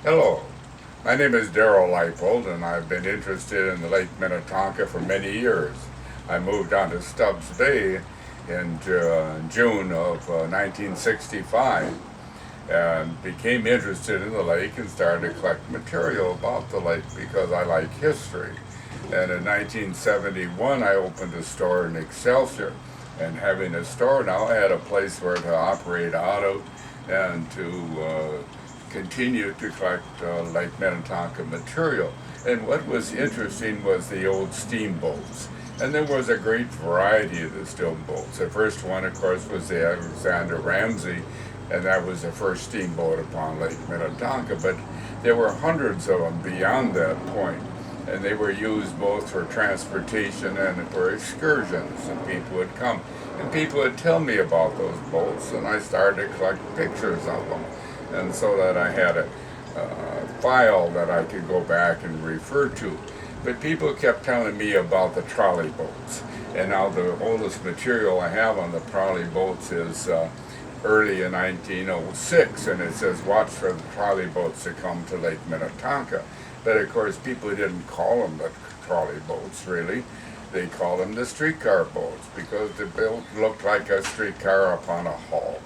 Hello, my name is Daryl Leipold, and I've been interested in the Lake Minnetonka for many years. I moved on to Stubbs Bay in June of 1965 and became interested in the lake and started to collect material about the lake because I like history. And in 1971, I opened a store in Excelsior. And having a store now, I had a place where to operate out of and to continue to collect Lake Minnetonka material. And what was interesting was the old steamboats. And there was a great variety of the steamboats. The first one, of course, was the Alexander Ramsey, and that was the first steamboat upon Lake Minnetonka. But there were hundreds of them beyond that point, and they were used both for transportation and for excursions. And people would come, and people would tell me about those boats, and I started to collect pictures of them, and so that I had a file that I could go back and refer to. But people kept telling me about the trolley boats, and now the oldest material I have on the trolley boats is early in 1906, and it says, "Watch for the trolley boats to come to Lake Minnetonka." But of course, people didn't call them the trolley boats, really. They called them the streetcar boats because the boat looked like a streetcar upon a hull.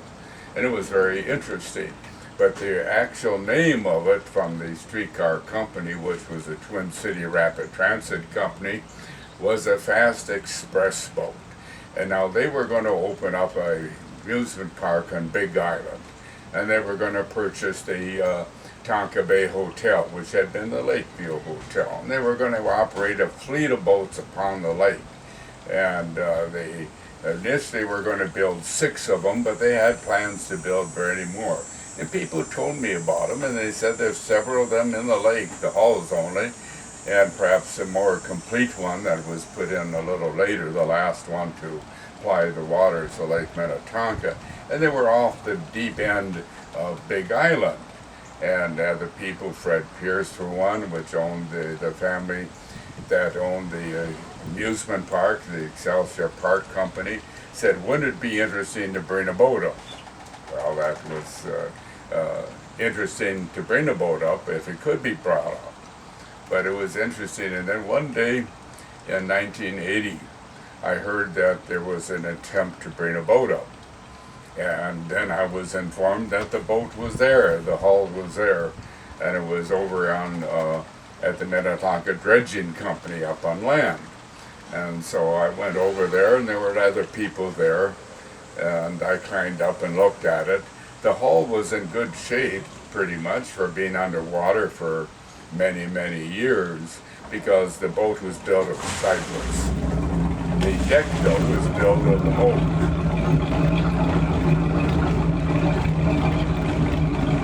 And it was very interesting. But the actual name of it from the streetcar company, which was the Twin City Rapid Transit Company, was a fast express boat. And now they were going to open up a amusement park on Big Island. And they were going to purchase the Tonka Bay Hotel, which had been the Lakeview Hotel. And they were going to operate a fleet of boats upon the lake. And they initially were going to build 6 of them, but they had plans to build many more. And people told me about them, and they said there's several of them in the lake, the hulls only, and perhaps a more complete one that was put in a little later, the last one to apply the waters of Lake Minnetonka. And they were off the deep end of Big Island. And the people, Fred Pierce for one, which owned the family that owned the amusement park, the Excelsior Park Company, said, "Wouldn't it be interesting to bring a boat up?" Well, that was interesting to bring a boat up if it could be brought up. But it was interesting. And then one day in 1980, I heard that there was an attempt to bring a boat up. And then I was informed that the boat was there, the hull was there, and it was over on at the Minnetonka Dredging Company up on land. And so I went over there, and there were other people there, and I climbed up and looked at it. The hull was in good shape, pretty much, for being underwater for many, many years, because the boat was built sideways. The deck, though, was built of the boat.